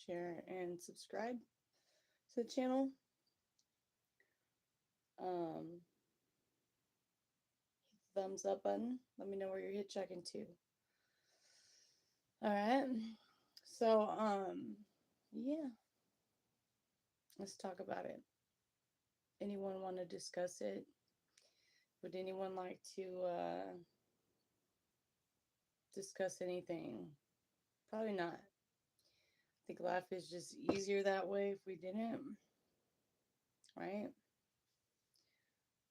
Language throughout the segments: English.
share, and subscribe to the channel. Hit the thumbs up button. Let me know where you're hitchhiking to. All right. So, yeah, let's talk about it. Anyone want to discuss it? Would anyone like to discuss anything? Probably not. I think life is just easier that way if we didn't, right?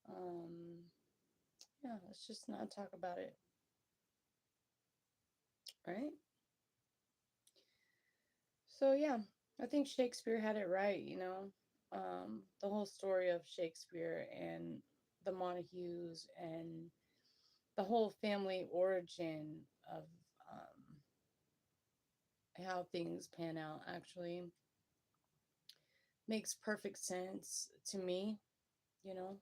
Um, yeah, let's just not talk about it, right? So yeah, I think Shakespeare had it right, the whole story of Shakespeare and the Montagues and the whole family origin of how things pan out actually makes perfect sense to me, you know,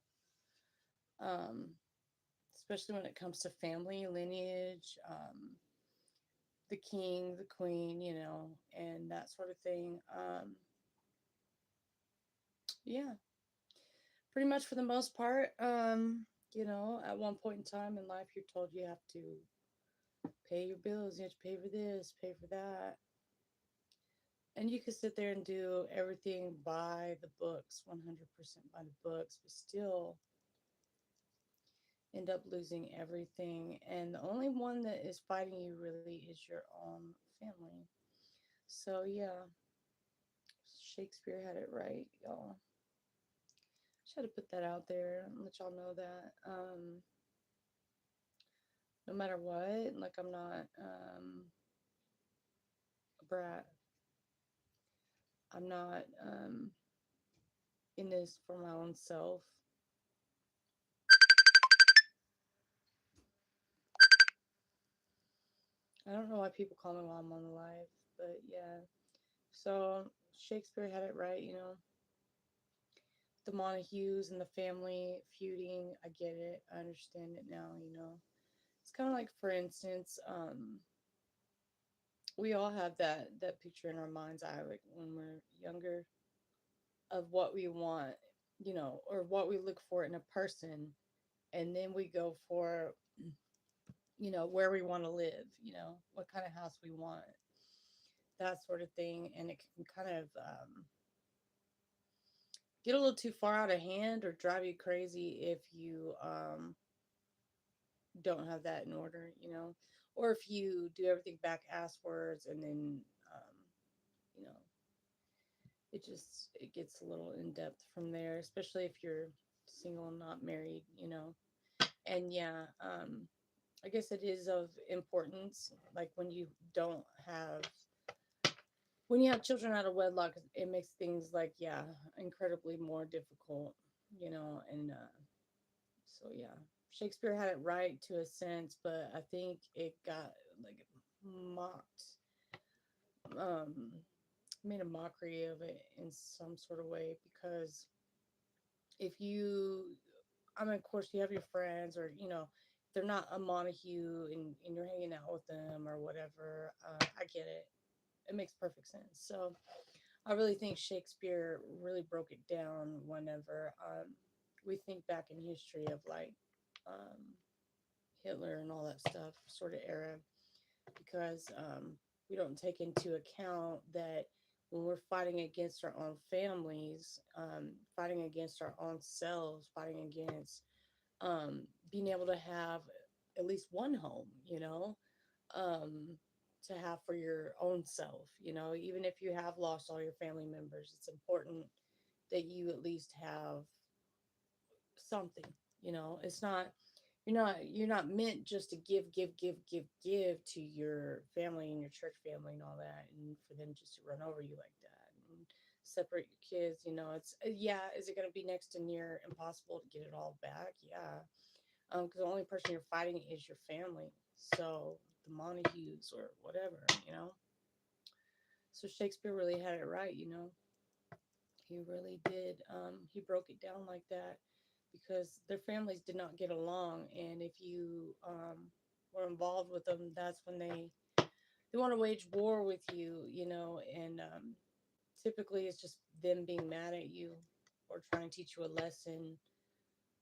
um, especially when it comes to family lineage, the king, the queen, and that sort of thing. Yeah, pretty much for the most part. At one point in time in life, you're told you have to pay your bills, you have to pay for this, pay for that. And you can sit there and do everything by the books, 100% by the books, but still end up losing everything. And the only one that is fighting you really is your own family. So, yeah, Shakespeare had it right, y'all. Just had to put that out there and let y'all know that. No matter what, like, I'm not a brat. I'm not in this for my own self. I don't know why people call me while I'm on the live, but yeah. So Shakespeare had it right, the Montagues and the family feuding. I get it. I understand it now. It's kind of like, for instance, we all have that picture in our mind's eye, like when we're younger, of what we want, or what we look for in a person, and then we go for, where we want to live, what kind of house we want, that sort of thing, and it can kind of get a little too far out of hand or drive you crazy if you don't have that in order, or if you do everything back asswards and then, you know, it gets a little in depth from there, especially if you're single and not married, and yeah, I guess it is of importance, like don't have when you have children out of wedlock, it makes things, like, yeah, incredibly more difficult, and so yeah, Shakespeare had it right to a sense, but I think it got, like, mocked, um, made a mockery of it in some sort of way, because if you, I mean, of course, you have your friends, or they're not a Montague, and you're hanging out with them or whatever. I get it. It makes perfect sense. So I really think Shakespeare really broke it down whenever we think back in history of, like, um, Hitler and all that stuff, sort of era, because we don't take into account that when we're fighting against our own families, fighting against our own selves, fighting against being able to have at least one home, um, to have for your own self, even if you have lost all your family members, it's important that you at least have something, it's not, you're not meant just to give to your family and your church family and all that, and for them just to run over you like that and separate your kids, it's, yeah, is it going to be next to near impossible to get it all back? Yeah, because the only person you're fighting is your family. So the Montagues or whatever, so Shakespeare really had it right, he really did. He broke it down like that because their families did not get along, and if you were involved with them, that's when they they want to wage war with you, and typically it's just them being mad at you or trying to teach you a lesson.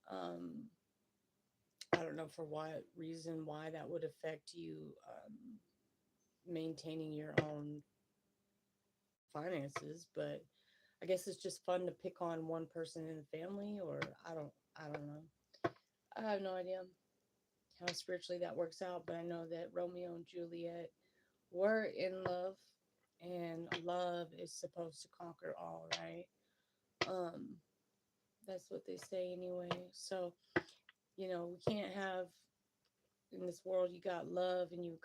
Um, I don't know for what reason why that would affect you maintaining your own finances, but I guess it's just fun to pick on one person in the family, or I don't know. I have no idea how spiritually that works out, but I know that Romeo and Juliet were in love, and love is supposed to conquer all, right? Um, that's what they say anyway. So, we can't have in this world you got love and you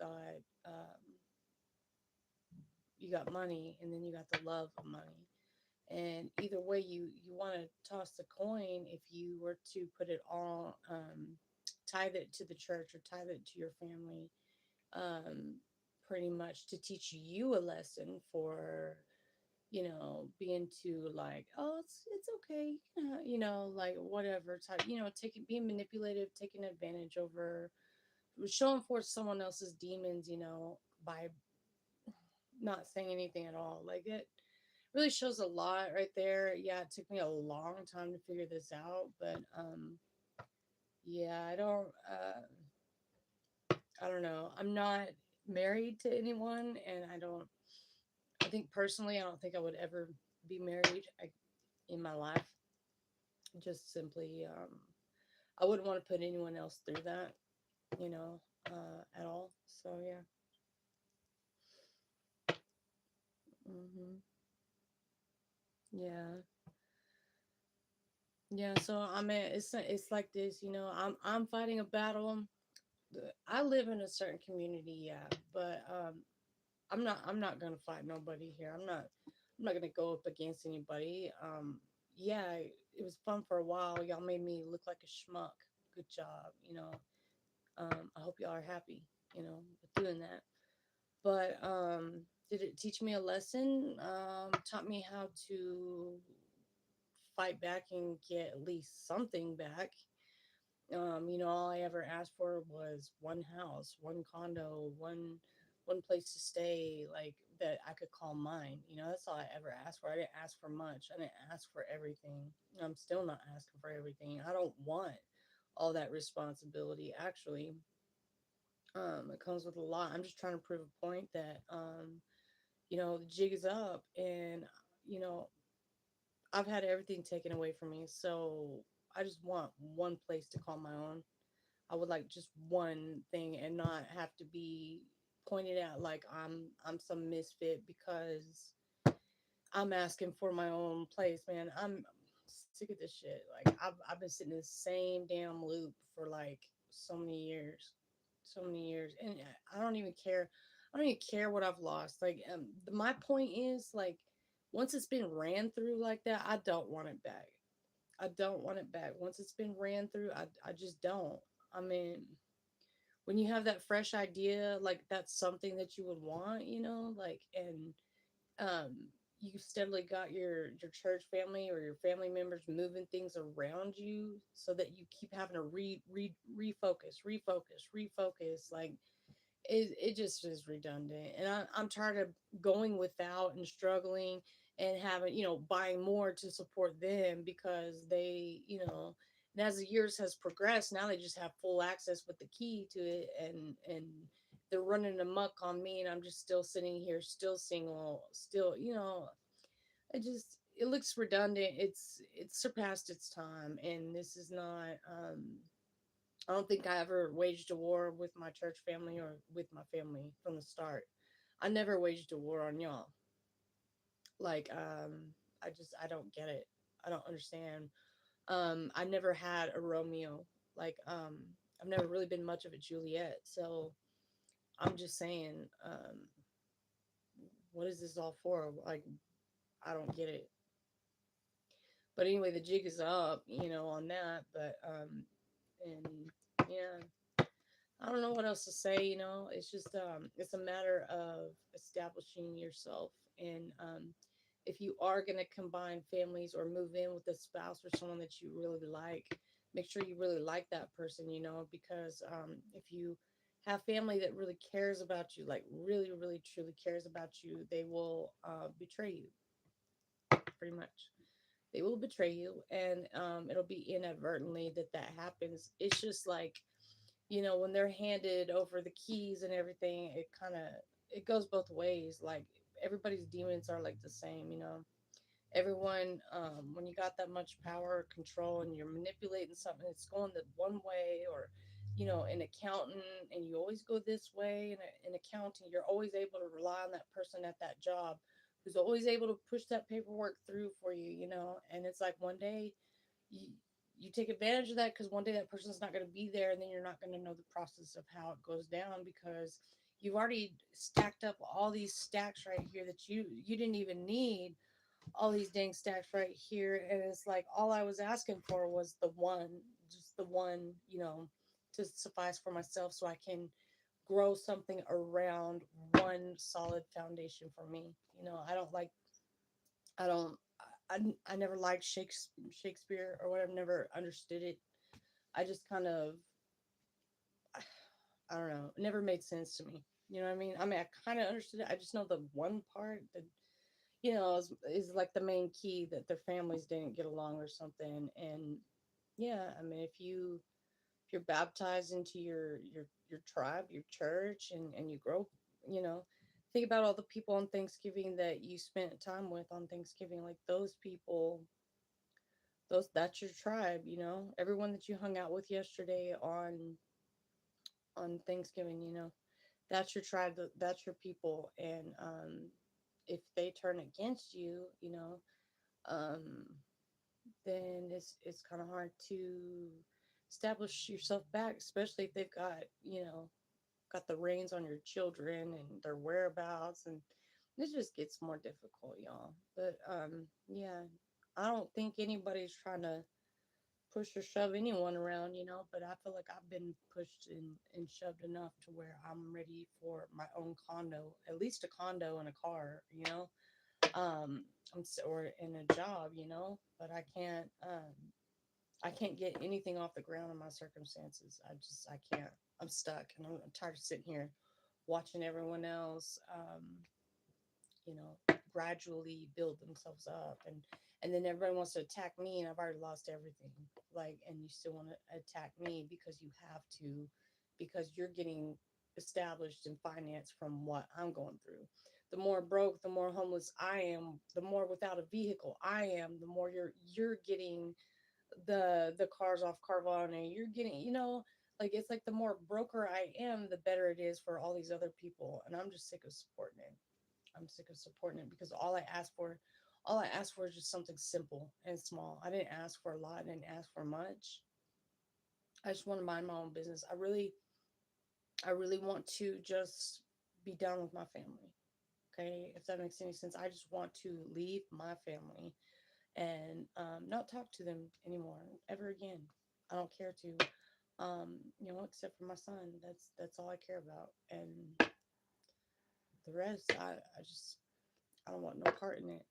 got money and then you got the love of money. And either way you want to toss the coin if you were to put it all tithe it to the church or tithe it to your family, um, pretty much to teach you a lesson for being too like, oh, it's okay, like whatever type, taking being manipulative, taking advantage over, showing forth someone else's demons, by not saying anything at all. Like it really shows a lot right there. Yeah, it took me a long time to figure this out, but yeah, I don't know. I'm not married to anyone, and I think personally I don't think I would ever be married in my life. Just simply I wouldn't want to put anyone else through that, at all. So yeah. Mhm. Yeah. Yeah, so I mean, it's like this, I'm fighting a battle. I live in a certain community, yeah, but I'm not gonna fight nobody here. I'm not gonna go up against anybody. Yeah, it was fun for a while. Y'all made me look like a schmuck. Good job, I hope y'all are happy, with doing that. But did it teach me a lesson? Taught me how to fight back and get at least something back. All I ever asked for was one house, one condo, one place to stay, like that I could call mine. That's all I ever asked for. I didn't ask for much. I didn't ask for everything. I'm still not asking for everything. I don't want all that responsibility. Actually, it comes with a lot. I'm just trying to prove a point that the jig is up, and you know, I've had everything taken away from me. So I just want one place to call my own. I would like just one thing and not have to be pointed out like I'm some misfit because I'm asking for my own place, man. I'm sick of this shit. Like I've been sitting in the same damn loop for like so many years. So many years. And I don't even care. I don't even care what I've lost. Like my point is like once it's been ran through like that, I don't want it back. I don't want it back. Once it's been ran through, I just don't. I mean, when you have that fresh idea, like that's something that you would want, like, and um, you steadily got your church family or your family members moving things around you so that you keep having to refocus. Like it just is redundant, and I'm tired of going without and struggling and having buying more to support them because they and as the years has progressed now they just have full access with the key to it, and they're running amok on me, and I'm just still sitting here still single, still it looks redundant. It's surpassed its time, and this is not I don't think I ever waged a war with my church family or with my family from the start. I never waged a war on y'all. Like, I don't get it. I don't understand. I never had a Romeo. Like, I've never really been much of a Juliet. So I'm just saying, what is this all for? Like, I don't get it. But anyway, the jig is up, on that. But, and yeah, I don't know what else to say, It's just it's a matter of establishing yourself, and if you are going to combine families or move in with a spouse or someone that you really like, make sure you really like that person, because if you have family that really cares about you, like really, really, truly cares about you, they will betray you, pretty much. They will betray you, and it'll be inadvertently that that happens. It's just like, when they're handed over the keys and everything, it kind of, it goes both ways. Like, everybody's demons are like the same, everyone, when you got that much power or control and you're manipulating something, it's going the one way. Or an accountant, and you always go this way. And an accountant, you're always able to rely on that person at that job who's always able to push that paperwork through for you, and it's like one day you you take advantage of that, because one day that person's not going to be there, and then you're not going to know the process of how it goes down, because you've already stacked up all these stacks right here that you didn't even need, all these dang stacks right here. And it's like, all I was asking for was the one, just the one, to suffice for myself, so I can grow something around one solid foundation for me. I don't like, I don't, I never liked Shakespeare or whatever, never understood it. I just kind of, I don't know, it never made sense to me. You know what I mean? I mean, I kind of understood it. I just know the one part that, is like the main key, that their families didn't get along or something. And yeah, I mean, if you're baptized into your tribe, your church, and you grow, you know, think about all the people on Thanksgiving that you spent time with on Thanksgiving. Like, those people, that's your tribe. Everyone that you hung out with yesterday on Thanksgiving, that's your tribe. That's your people. And if they turn against you, um, then it's kind of hard to establish yourself back, especially if they've got the reins on your children and their whereabouts, and it just gets more difficult, y'all. But yeah, I don't think anybody's trying to push or shove anyone around, but I feel like I've been pushed and shoved enough to where I'm ready for my own condo, at least a condo and a car, um or in a job, but I can't get anything off the ground in my circumstances. I can't. I'm stuck, and I'm tired of sitting here watching everyone else, gradually build themselves up, and then everybody wants to attack me, and I've already lost everything. Like, and you still want to attack me because you have to, because you're getting established in finance from what I'm going through. The more broke, the more homeless I am, the more without a vehicle I am, the more you're getting the cars off Carvana. You're getting, like, it's like the more broker I am, the better it is for all these other people. And I'm just sick of supporting it. I'm sick of supporting it, because all I asked for is just something simple and small. I didn't ask for a lot. I didn't ask for much. I just want to mind my own business. I really want to just be done with my family. Okay, if that makes any sense. I just want to leave my family and not talk to them anymore ever again. I don't care to, except for my son. That's all I care about, and the rest, I don't want no part in it.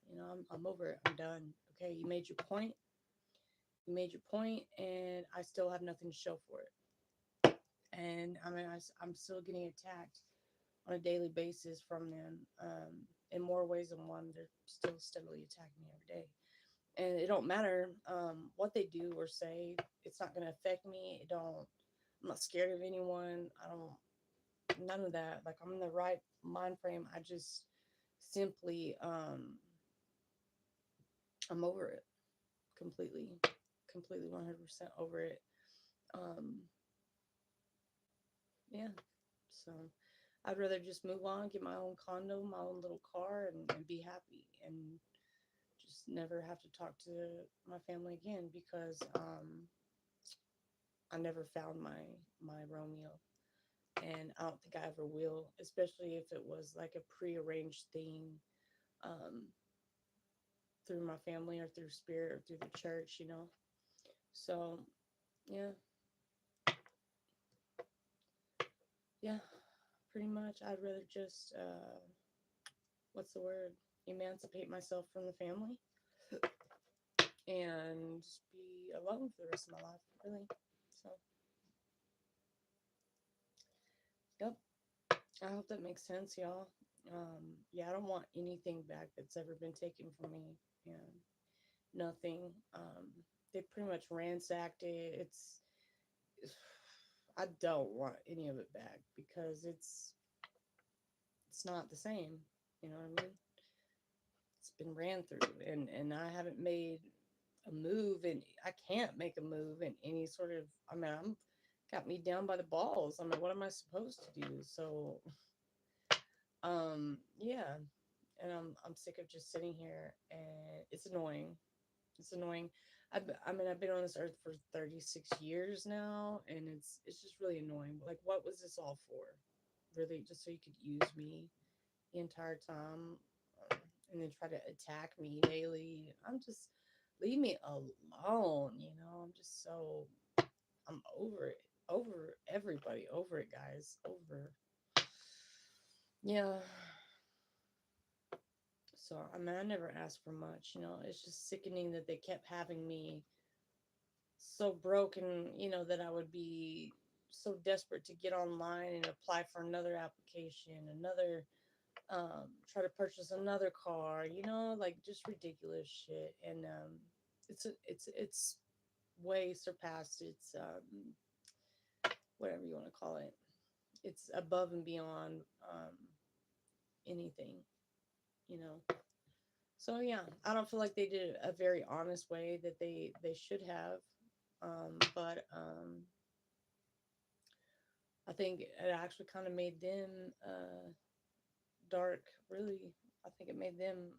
I'm over it. I'm done. Okay, you made your point. You made your point, and I still have nothing to show for it. And I mean, I'm still getting attacked on a daily basis from them, in more ways than one. They're still steadily attacking me every day. And it don't matter what they do or say. It's not going to affect me. I'm not scared of anyone. I don't, none of that. Like, I'm in the right mind frame. I just simply, I'm over it completely, completely 100% over it. Um, yeah. So I'd rather just move on, get my own condo, my own little car, and be happy, and just never have to talk to my family again, because I never found my Romeo, and I don't think I ever will, especially if it was like a prearranged thing, um, through my family or through spirit or through the church. So yeah, yeah, pretty much. I'd rather just what's the word? Emancipate myself from the family and just be alone for the rest of my life, really. So I hope that makes sense, y'all. Yeah, I don't want anything back that's ever been taken from me. Yeah, nothing. They pretty much ransacked it. I don't want any of it back because it's not the same. You know what I mean? It's been ran through, and I haven't made a move, and I can't make a move in any sort of. I mean, I'm got me down by the balls. I mean, what am I supposed to do? So, yeah, and I'm sick of just sitting here, and it's annoying. It's annoying. I mean, I've been on this earth for 36 years now, and it's just really annoying. Like, what was this all for? Really, just so you could use me the entire time, um, and then try to attack me daily. I'm just leave me alone. I'm just so I'm over it. Over everybody. Over it, guys. Over. Yeah. So I mean, I never asked for much. It's just sickening that they kept having me so broken. That I would be so desperate to get online and apply for another application, another try to purchase another car, like just ridiculous shit. And it's way surpassed its whatever you want to call it. It's above and beyond anything, you know. So yeah, I don't feel like they did it a very honest way that they should have. But I think it actually kind of made them dark. Really, I think it made them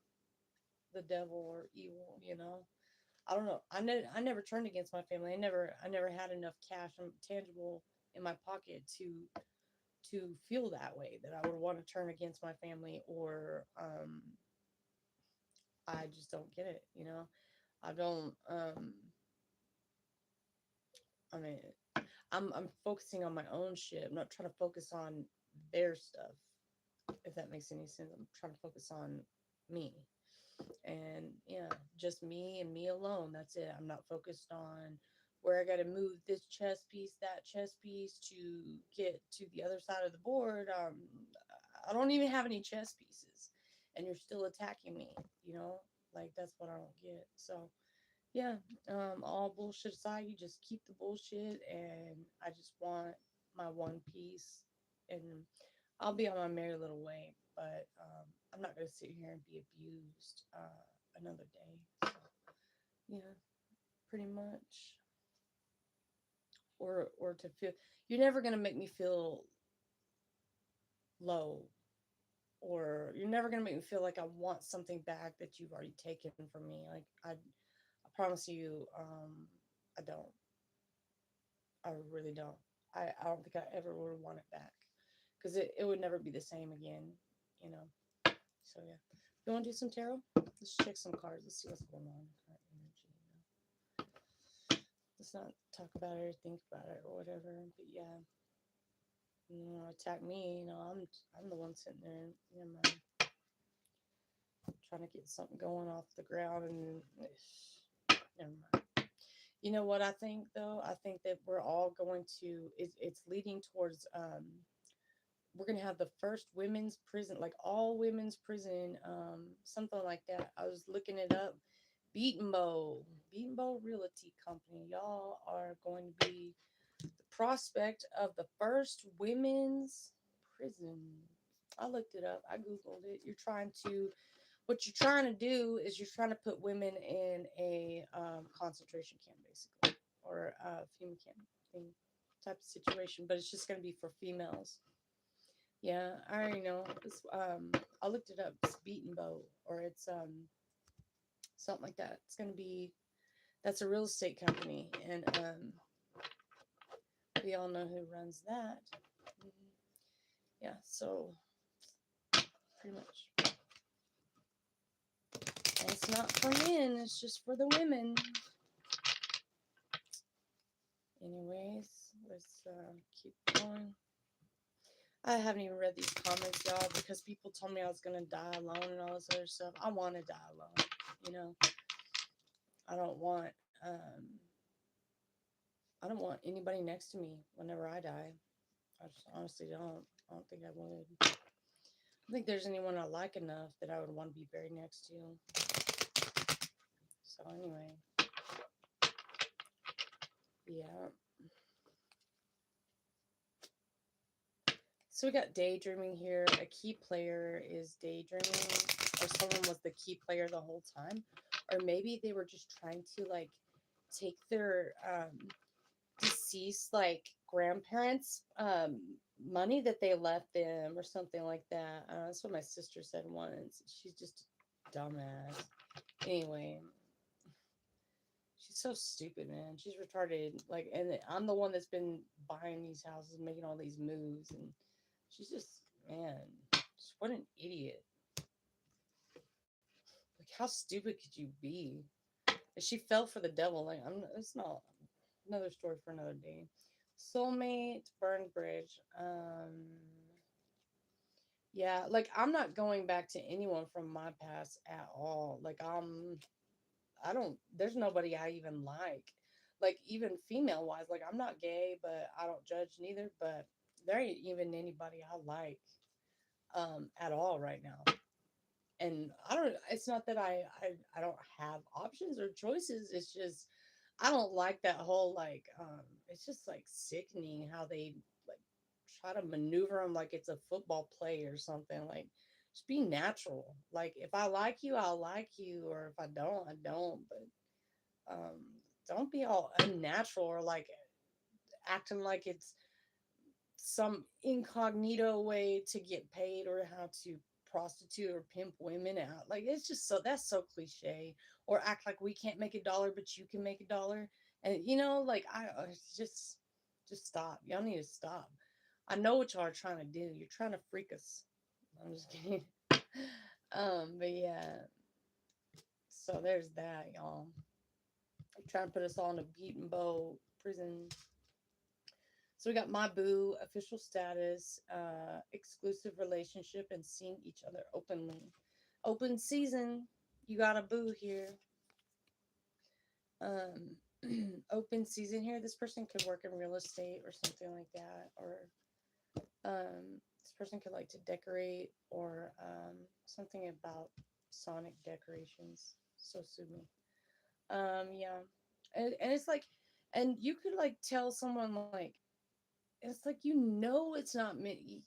the devil or evil. I don't know. I never turned against my family. I never had enough cash and tangible in my pocket to feel that way, that I would want to turn against my family, or I just don't get it. I don't I mean, I'm focusing on my own shit. I'm not trying to focus on their stuff, if that makes any sense. I'm trying to focus on me. And yeah, just me and me alone. That's it. I'm not focused on where I got to move this chess piece, that chess piece to get to the other side of the board. I don't even have any chess pieces, and you're still attacking me. You know, like that's what I don't get. So yeah, all bullshit aside, you just keep the bullshit, and I just want my one piece, and I'll be on my merry little way. But I'm not gonna sit here and be abused another day. So yeah, pretty much, or to feel you're never gonna make me feel low, or you're never gonna make me feel like I want something back that you've already taken from me. Like I promise you, I don't. I really don't. I don't think I ever would want it back because it would never be the same again, you know. So yeah, you want to do some tarot? Let's check some cards. Let's see what's going on. Current energy. Let's not talk about it or think about it or whatever. But yeah, attack me. I'm the one sitting there. Trying to get something going off the ground, and never mind. You know what I think though? I think that we're all going to. It's leading towards. We're gonna have the first women's prison, like all women's prison, something like that. I was looking it up. Beaton Bow Realty Company. Y'all are going to be the prospect of the first women's prison. I looked it up. I googled it. What you're trying to do is you're trying to put women in a concentration camp, basically, or a FEMA camp thing type of situation. But it's just going to be for females. Yeah, I already know. I looked it up. It's Beaton Bow, or it's something like that. It's gonna be that's a real estate company, and we all know who runs that. Mhm. Yeah, so pretty much, and it's not for men. It's just for the women. Anyways, let's keep going. I haven't even read these comments, y'all, because people told me I was gonna die alone and all this other stuff. I want to die alone. You know, I don't want I don't want anybody next to me whenever I die. I just honestly don't. I don't think I would. I don't think there's anyone I like enough that I would want to be buried next to. So anyway, yeah. So we got daydreaming here. A key player is daydreaming, or someone was the key player the whole time, or maybe they were just trying to like take their deceased like grandparents money that they left them or something like that. That's what my sister said once. She's just a dumbass. Anyway, she's so stupid, man. She's retarded. Like, and I'm the one that's been buying these houses, making all these moves, and she's just, man, just what an idiot. Like, how stupid could you be? And she fell for the devil. Like, it's not another story for another day. Soulmate, burned bridge. Yeah, like I'm not going back to anyone from my past at all. Like I don't. There's nobody I even like. Like even female wise, like I'm not gay, but I don't judge neither. But there ain't even anybody I like at all right now. And I don't. It's not that I don't have options or choices. It's just I don't like that whole like. It's just like sickening how they like try to maneuver them like it's a football play or something. Like just be natural. Like if I like you, I'll like you, or if I don't, I don't. But don't be all unnatural or like acting like it's some incognito way to get paid or how to prostitute or pimp women out. Like it's just so that's so cliche. Or act like we can't make a dollar, but you can make a dollar. And like it's just stop. Y'all need to stop. I know what y'all are trying to do. You're trying to freak us. I'm just kidding. But yeah. So there's that, y'all. They're trying to put us all in a beaten bow prison. So we got my boo, official status, exclusive relationship, and seeing each other openly. Open season. You got a boo here. Um, open season here. This person could work in real estate or something like that, or this person could like to decorate or something about sonic decorations. So sue me. Yeah, and it's like, and you could like tell someone like it's like it's not me.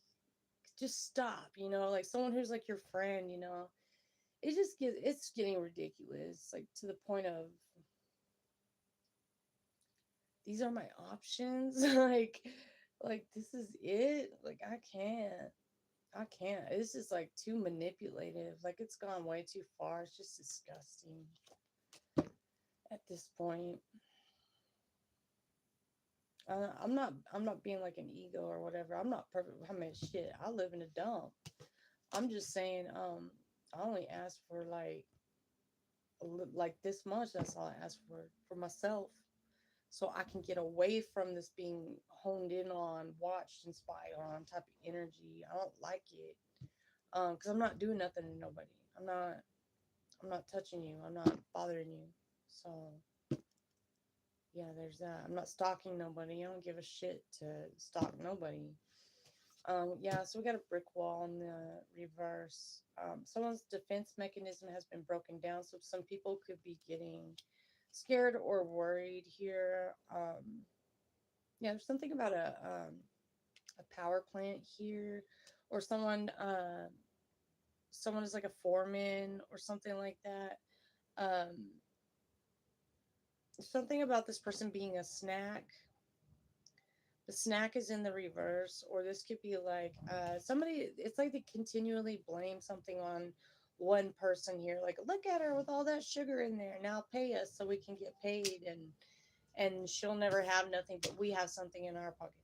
Just stop, like someone who's like your friend, it's getting ridiculous, like to the point of these are my options. like this is it. Like I can't. This is like too manipulative. Like it's gone way too far. It's just disgusting at this point. I'm not being like an ego or whatever. I'm not perfect. I mean, shit. I live in a dump. I'm just saying. I only ask for like this much. That's all I ask for myself, so I can get away from this being honed in on, watched, and spied on type of energy. I don't like it. Because I'm not doing nothing to nobody. I'm not touching you. I'm not bothering you. So yeah, there's that. I'm not stalking nobody. I don't give a shit to stalk nobody. Yeah, so we got a brick wall in the reverse. Someone's defense mechanism has been broken down, so some people could be getting scared or worried here. Yeah, there's something about a power plant here, or someone is like a foreman or something like that. Um, something about this person being a snack. The snack is in the reverse, or this could be like somebody. It's like they continually blame something on one person here. Like, look at her with all that sugar in there. Now pay us so we can get paid, and she'll never have nothing, but we have something in our pocket.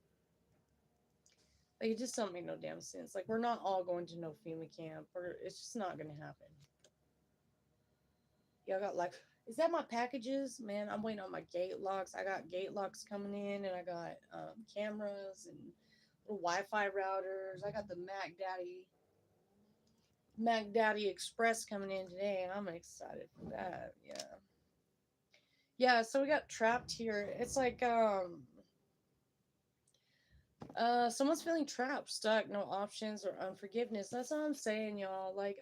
Like, it just don't make no damn sense. Like, we're not all going to no FEMA camp, or it's just not gonna happen. Y'all got like, is that my packages? Man, I'm waiting on my gate locks. I got gate locks coming in, and I got cameras and little Wi-Fi routers. I got the Mac Daddy Express coming in today, and I'm excited for that. Yeah, yeah. So we got trapped here. It's like Someone's feeling trapped, stuck, no options, or unforgiveness. That's what I'm saying, y'all. Like,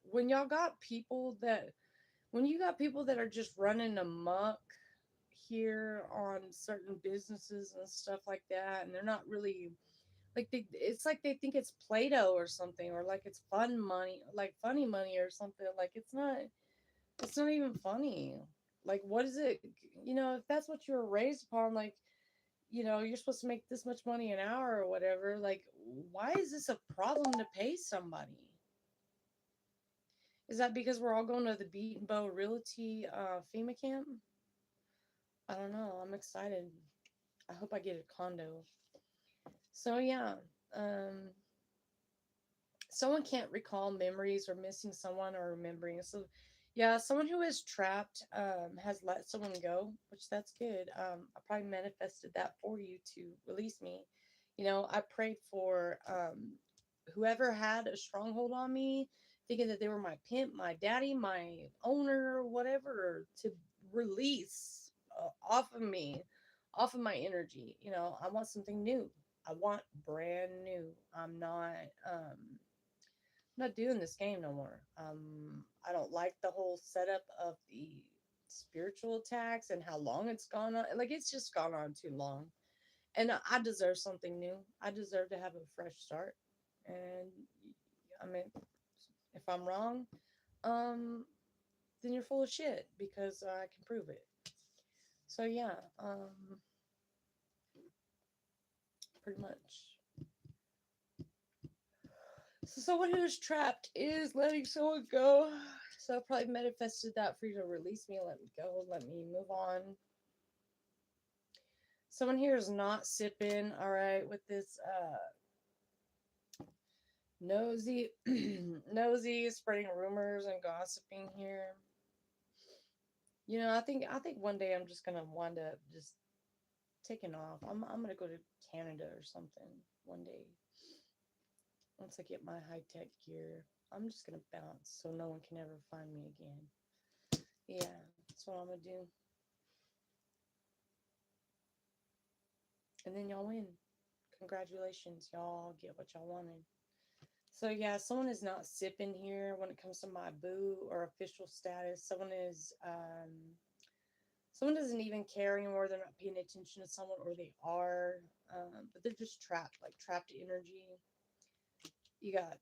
when y'all got people that, when you got people that are just running amok here on certain businesses and stuff like that, and they're not really like it's like they think it's Play-Doh or something, or like it's fun money, like funny money or something. Like it's not even funny. Like, what is it? If that's what you were raised upon, like, you're supposed to make this much money an hour or whatever. Like, why is this a problem to pay somebody? Is that because we're all going to the Beat and Bow Realty FEMA camp? I don't know. I'm excited. I hope I get a condo. So yeah, um, someone can't recall memories or missing someone or remembering. So yeah, someone who is trapped has let someone go, which that's good. I probably manifested that for you to release me. I prayed for whoever had a stronghold on me, thinking that they were my pimp, my daddy, my owner, whatever, to release off of me, off of my energy. I want something new. I want brand new. I'm not doing this game no more. I don't like the whole setup of the spiritual attacks and how long it's gone on. Like, it's just gone on too long. And I deserve something new. I deserve to have a fresh start. And I mean, if I'm wrong, um, then you're full of shit because I can prove it. So yeah, pretty much. So someone who's trapped is letting someone go. So I probably manifested that for you to release me, let me go, let me move on. Someone here is not sipping, all right, with this nosy, nosy, spreading rumors and gossiping here. I think one day I'm just gonna wind up just taking off. I'm gonna go to Canada or something one day. Once I get my high tech gear, I'm just gonna bounce so no one can ever find me again. Yeah, that's what I'm gonna do. And then y'all win. Congratulations, y'all get what y'all wanted. So yeah, someone is not sipping here when it comes to my boo or official status. Someone doesn't even care anymore. They're not paying attention to someone, or they are, but they're just trapped, like trapped energy. You got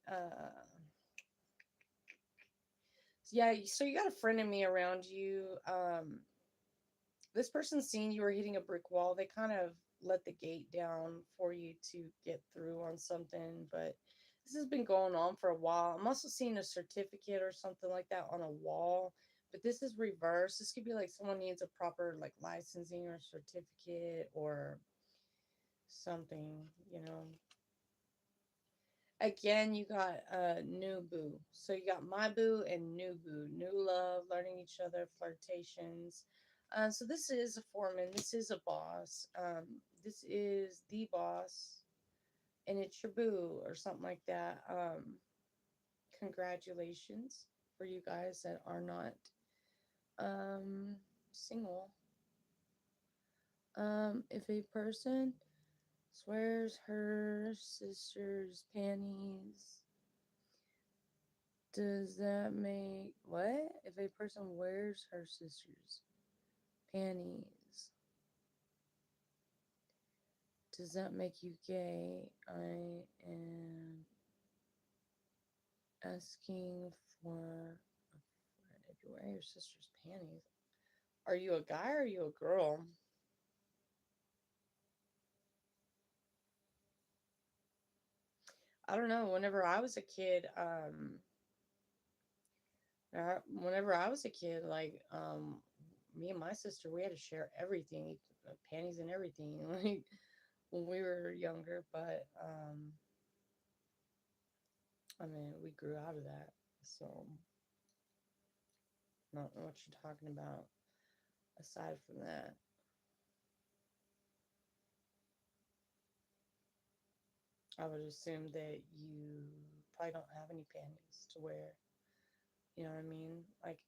yeah. So you got a friend of me around you. This person seen you were hitting a brick wall. They kind of let the gate down for you to get through on something, but this has been going on for a while. I'm also seeing a certificate or something like that on a wall, but this is reverse. This could be like someone needs a proper like licensing or certificate or something, you know. Again, you got new boo. So you got my boo and new boo, new love, learning each other, flirtations. So this is a foreman. This is a boss. This is the boss, and it's your boo or something like that. Congratulations for you guys that are not single. If a person swears her sister's panties, does that make what? If a person wears her sister's panties, does that make you gay? I am asking for a friend. If you wear your sister's panties, are you a guy or are you a girl? I don't know. Whenever I was a kid, like me and my sister, we had to share everything, panties and everything, like when we were younger. But I mean, we grew out of that, so I don't know what you're talking about. Aside from that, I would assume that you probably don't have any panties to wear. You know what I mean? Like,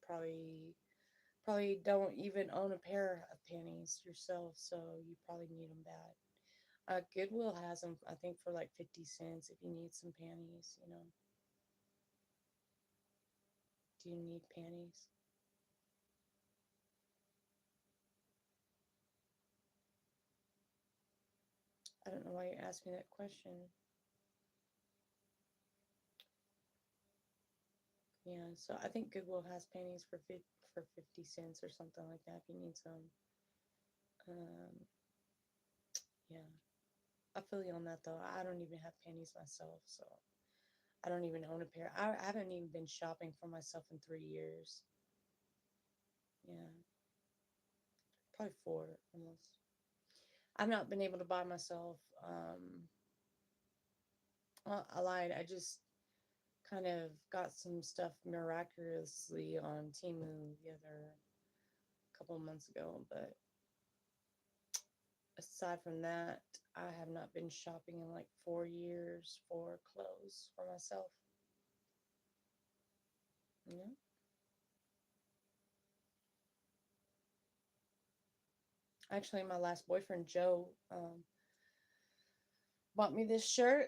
probably probably don't even own a pair of panties yourself, so you probably need them bad. Goodwill has them, I think, for like 50 cents if you need some panties, you know. Do you need panties? I don't know why you asked me that question. Yeah, so I think Goodwill has panties for 50 cents or something like that if you need some. Um, yeah, I feel you on that though. I don't even have panties myself, so I don't even own a pair. I haven't even been shopping for myself in 3 years. Yeah, probably four almost. I've not been able to buy myself. Well, I lied. I just kind of got some stuff miraculously on Temu the other couple of months ago, but aside from that, I have not been shopping in like 4 years for clothes for myself. Yeah. Actually, my last boyfriend, Joe, bought me this shirt.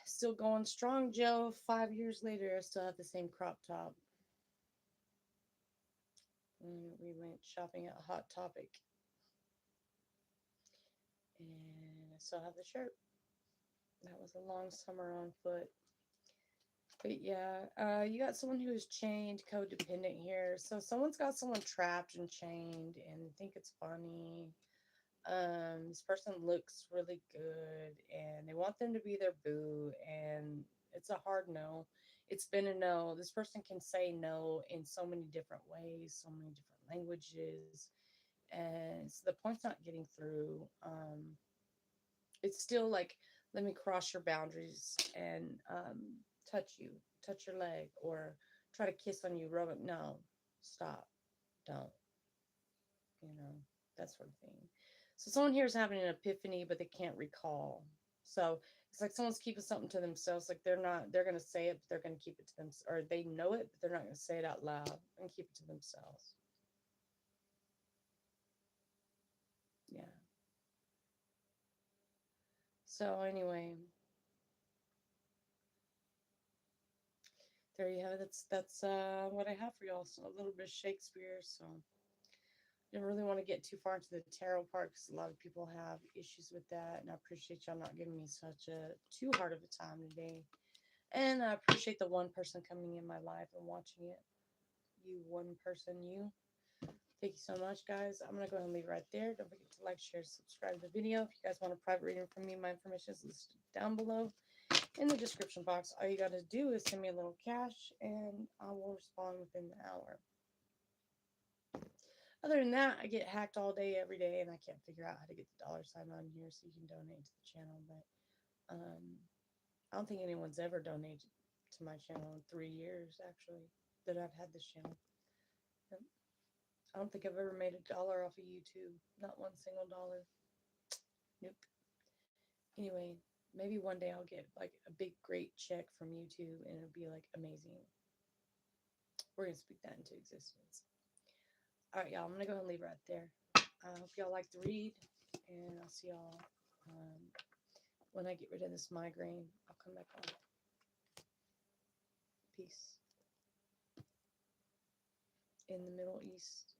Still going strong, Joe. 5 years later, I still have the same crop top. And we went shopping at Hot Topic, and I still have the shirt. That was a long summer on foot. But yeah, you got someone who is chained, codependent here. So someone's got someone trapped and chained and think it's funny. This person looks really good and they want them to be their boo, and it's a hard no. It's been a no. This person can say no in so many different ways, so many different languages, and so the point's not getting through. It's still like, let me cross your boundaries and touch you, touch your leg, or try to kiss on you, rub it. No, stop, don't, you know, that sort of thing. So someone here is having an epiphany, but they can't recall. So it's like someone's keeping something to themselves. Like they're going to say it, but they're going to keep it to themselves, or they know it, but they're not going to say it out loud and keep it to themselves. Yeah. So anyway, there you have it. That's what I have for y'all. So a little bit of Shakespeare. So didn't really want to get too far into the tarot part because a lot of people have issues with that, and I appreciate y'all not giving me such a too hard of a time today. And I appreciate the one person coming in my life and watching it. You one person, you. Thank you so much, guys. I'm gonna go ahead and leave it right there. Don't forget to like, share, subscribe to the video. If you guys want a private reading from me, my information is listed down below in the description box. All you gotta do is send me a little cash, and I will respond within the hour. Other than that, I get hacked all day, every day, and I can't figure out how to get the dollar sign on here so you can donate to the channel. But I don't think anyone's ever donated to my channel in 3 years, actually, that I've had this channel. I don't think I've ever made $1 off of YouTube. Not one single dollar. Nope. Anyway, maybe one day I'll get like a big, great check from YouTube and it'll be like amazing. We're going to speak that into existence. All right, y'all. I'm going to go ahead and leave it right there. I hope y'all like the read, and I'll see y'all when I get rid of this migraine. I'll come back on. Peace. In the Middle East.